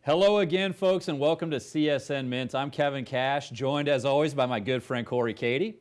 Hello again, folks, and welcome to CSN Mint. I'm Kevin Cash, joined as always by my good friend Corey Cady.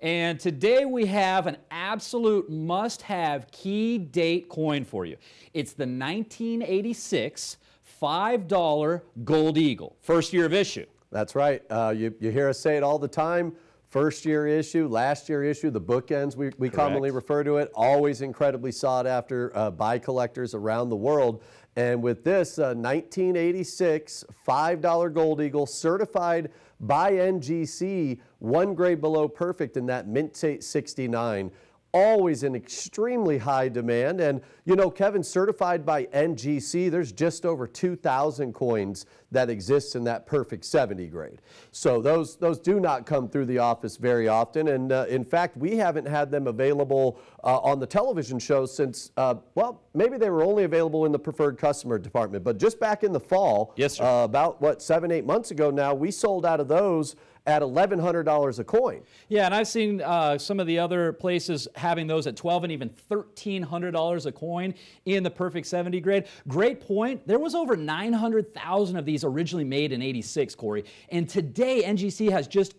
And today we have an absolute must-have key date coin for you. It's the 1986 $5 Gold Eagle, first year of issue. That's right. You hear us say it all the time. First year issue, last year issue, the bookends, we commonly refer to it, always incredibly sought after by collectors around the world. And with this 1986 $5 Gold Eagle, certified by NGC, one grade below perfect in that Mint 69, always in extremely high demand. And you know, Kevin, certified by NGC, there's just over 2,000 coins that exist in that perfect 70 grade. So those do not come through the office very often. And in fact, we haven't had them available on the television shows since, well, maybe they were only available in the preferred customer department. But just back in the fall, yes, sir. About, 7-8 months ago now, we sold out of those at $1,100 a coin. Yeah, and I've seen some of the other places having those at $1,200 and even $1,300 a coin in the perfect 70 grade. Great point. There was over 900,000 of these originally made in 86, Corey. And today, NGC has just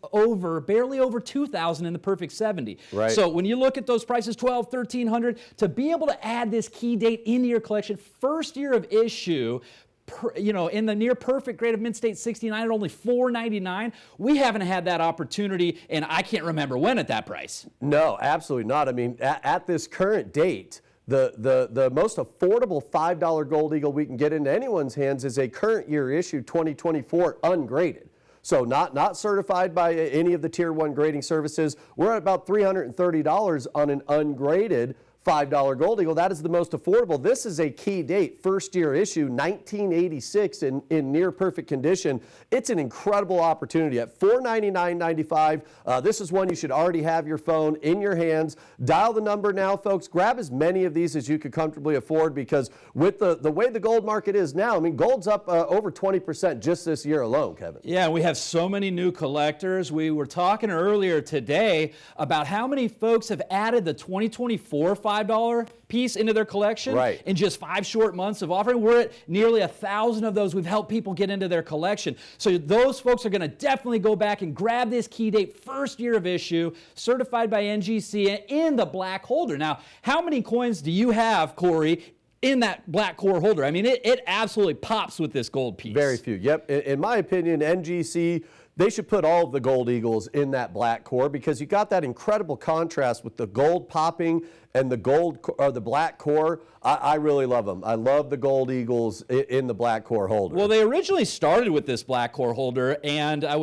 barely over 2,000 in the perfect 70. Right. So when you look at those prices, $1,200, $1,300, to be able to add this key date into your collection, first year of issue, in the near perfect grade of Mint State 69 at only $4.99, we haven't had that opportunity, and I can't remember when at that price. No, absolutely not. I mean, at this current date, the most affordable $5 Gold Eagle we can get into anyone's hands is a current year issue 2024 ungraded. So not certified by any of the Tier 1 grading services. We're at about $330 on an ungraded $5 Gold Eagle. That is the most affordable. This is a key date, first year issue, 1986 in near perfect condition. It's an incredible opportunity at $499.95. This is one you should already have your phone in your hands. Dial the number now, folks. Grab as many of these as you could comfortably afford, because with the way the gold market is now, I mean, gold's up over 20% just this year alone, Kevin. Yeah, we have so many new collectors. We were talking earlier today about how many folks have added the 2024 $5 piece into their collection in just 5 short months of offering. We're at nearly 1,000 of those. We've helped people get into their collection. So those folks are going to definitely go back and grab this key date, first year of issue, certified by NGC, in the black holder. Now, how many coins do you have, Corey, in that black core holder? I mean, it absolutely pops with this gold piece. Very few. Yep. In my opinion, NGC, they should put all of the Gold Eagles in that black core, because you got that incredible contrast with the gold popping and the gold or the black core. I really love them. I love the Gold Eagles in the black core holder. Well, they originally started with this black core holder, and I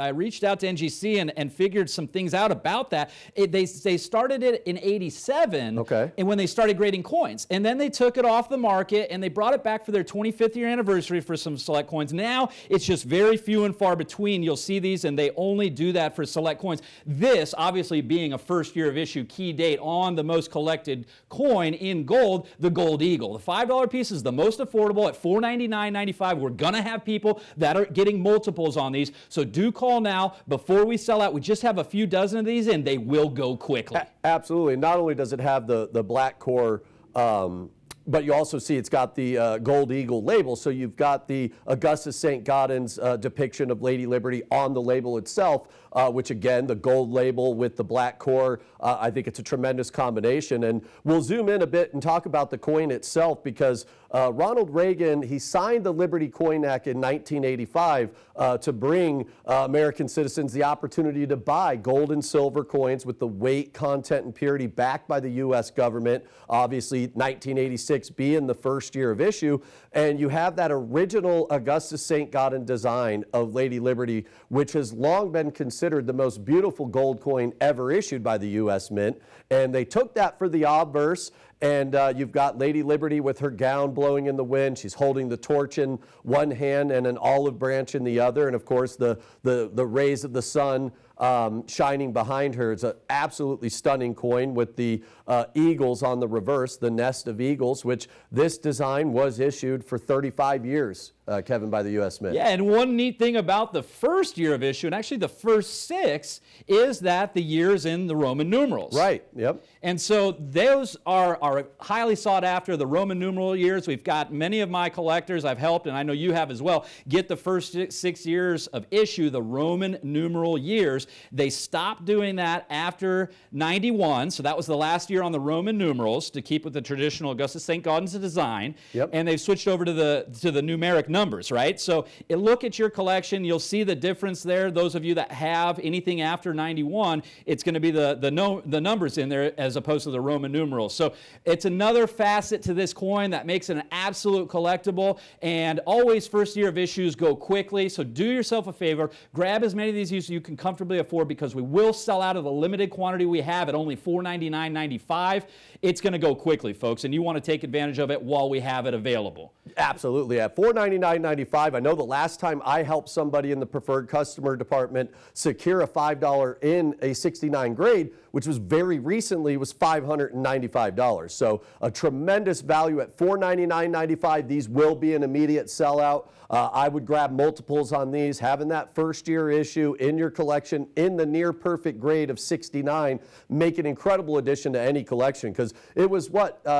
reached out to NGC and figured some things out about that. They started it in '87, and when they started grading coins, and then they took it off the market and they brought it back for their 25th year anniversary for some select coins. Now it's just very few and far between. You'll see these, and they only do that for select coins. This, obviously, being a first year of issue key date on the most collected coin in gold, the Gold Eagle. The $5 piece is the most affordable at $499.95. We're going to have people that are getting multiples on these, so do call now before we sell out. We just have a few dozen of these, and they will go quickly. Absolutely. Not only does it have the black core, but you also see it's got the Gold Eagle label. So you've got the Augustus St. Gaudens depiction of Lady Liberty on the label itself, which again, the gold label with the black core, I think it's a tremendous combination. And we'll zoom in a bit and talk about the coin itself, because Ronald Reagan, he signed the Liberty Coin Act in 1985 to bring American citizens the opportunity to buy gold and silver coins with the weight, content, and purity backed by the U.S. government. Obviously, 1986 being the first year of issue, and you have that original Augustus St. Gaudens design of Lady Liberty, which has long been considered the most beautiful gold coin ever issued by the U.S. Mint. And they took that for the obverse, and you've got Lady Liberty with her gown blowing in the wind. She's holding the torch in one hand and an olive branch in the other, and of course the rays of the sun shining behind her. It's an absolutely stunning coin with the eagles on the reverse, the nest of eagles, which this design was issued for 35 years Kevin, by the U.S. Mint. Yeah, and one neat thing about the first year of issue, and actually the first 6, is that the year's in the Roman numerals. Right, yep. And so those are highly sought after, the Roman numeral years. We've got many of my collectors I've helped, and I know you have as well, get the first 6 years of issue, the Roman numeral years. They stopped doing that after 91, so that was the last year on the Roman numerals to keep with the traditional Augustus St. Gaudens design. Yep. And they've switched over to the numeric numbers, right? So look at your collection, you'll see the difference there. Those of you that have anything after 91, it's going to be the numbers in there as opposed to the Roman numerals. So it's another facet to this coin that makes it an absolute collectible, and always first year of issues go quickly. So do yourself a favor, grab as many of these as you can comfortably afford, because we will sell out of the limited quantity we have at only $499.95. It's going to go quickly, folks, and you want to take advantage of it while we have it available. Absolutely. At $499.95, I know the last time I helped somebody in the preferred customer department secure a $5 in a 69 grade, which was very recently, was $595. So a tremendous value at $499.95. These will be an immediate sellout. I would grab multiples on these. Having that first year issue in your collection in the near perfect grade of 69 make an incredible addition to any collection, because it was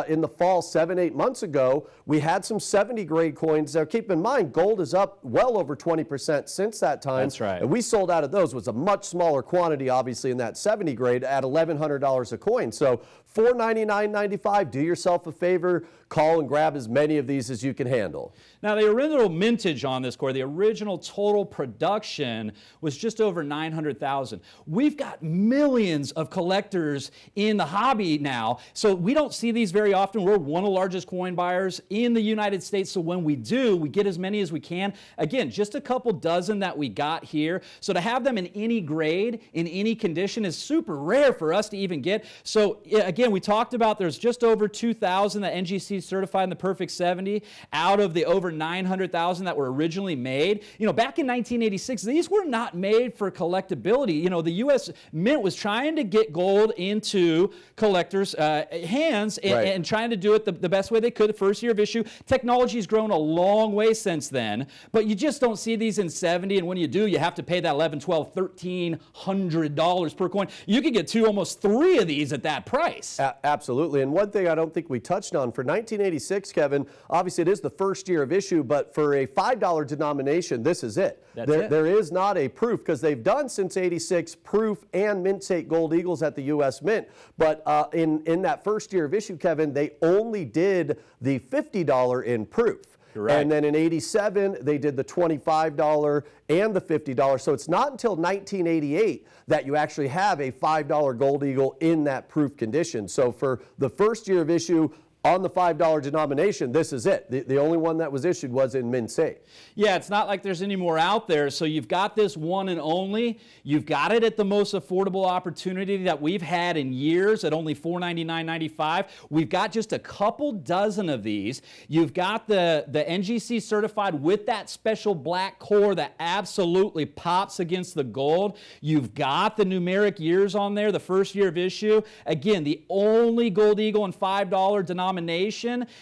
in the fall 7-8 months ago, we had some 70 grade coins. Now keep in mind, gold is up well over 20% since that time. That's right. And we sold out of those. It was a much smaller quantity, obviously, in that 70 grade at $1,100 a coin. So $499.95, do yourself a favor, call and grab as many of these as you can handle. Now, the original mintage on this coin, the original total production was just over 900,000. We've got millions of collectors in the hobby now, so we don't see these very often. We're one of the largest coin buyers in the United States, so when we do, we get as many as we can. Again, just a couple dozen that we got here, so to have them in any grade, in any condition, is super rare for us to even get. So again, we talked about there's just over 2,000 that NGC certified in the Perfect 70 out of the over 900,000 that were originally made. You know, back in 1986, these were not made for collectability. You know, the U.S. Mint was trying to get gold into collectors' hands and trying to do it the best way they could the first year of issue. Technology's grown a long way since then, but you just don't see these in 70, and when you do, you have to pay that $1,100, $1,200, $1,300 per coin. You could get almost 3 of these at that price. Absolutely. And one thing I don't think we touched on, for 1986, Kevin, obviously it is the first year of issue, but for a $5 denomination, this is it. There is not a proof, because they've done since 86 proof and mint state gold eagles at the U.S. Mint. But in that first year of issue, Kevin, they only did the $50 in proof. Correct. And then in 87, they did the $25 and the $50. So it's not until 1988 that you actually have a $5 gold eagle in that proof condition. So for the first year of issue, on the $5 denomination, this is it. The only one that was issued was in mint state. Yeah, it's not like there's any more out there. So you've got this one and only. You've got it at the most affordable opportunity that we've had in years at only $499.95. We've got just a couple dozen of these. You've got the NGC certified with that special black core that absolutely pops against the gold. You've got the numeric years on there, the first year of issue. Again, the only gold eagle and $5 denomination,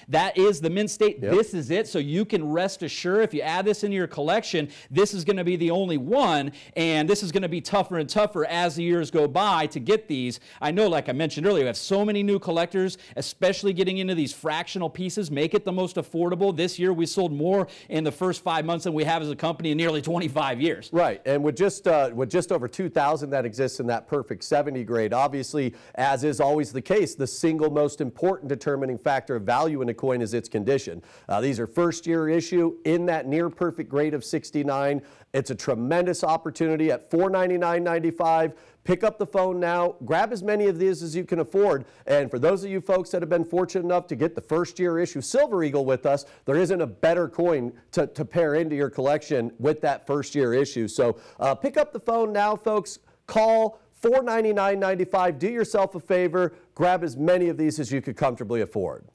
that is the mint state. Yep. This is it. So you can rest assured, if you add this into your collection, this is going to be the only one, and this is going to be tougher and tougher as the years go by to get these. I know, like I mentioned earlier, we have so many new collectors, especially getting into these fractional pieces, make it the most affordable. This year we sold more in the first 5 months than we have as a company in nearly 25 years. Right, and with just over 2,000 that exists in that Perfect 70 grade, obviously, as is always the case, the single most important determining factor of value in a coin is its condition. These are first year issue in that near perfect grade of 69. It's a tremendous opportunity at $499.95. Pick up the phone now, grab as many of these as you can afford. And for those of you folks that have been fortunate enough to get the first year issue Silver Eagle with us, there isn't a better coin to pair into your collection with that first year issue. So pick up the phone now, folks. Call $499.95. Do yourself a favor. Grab as many of these as you could comfortably afford.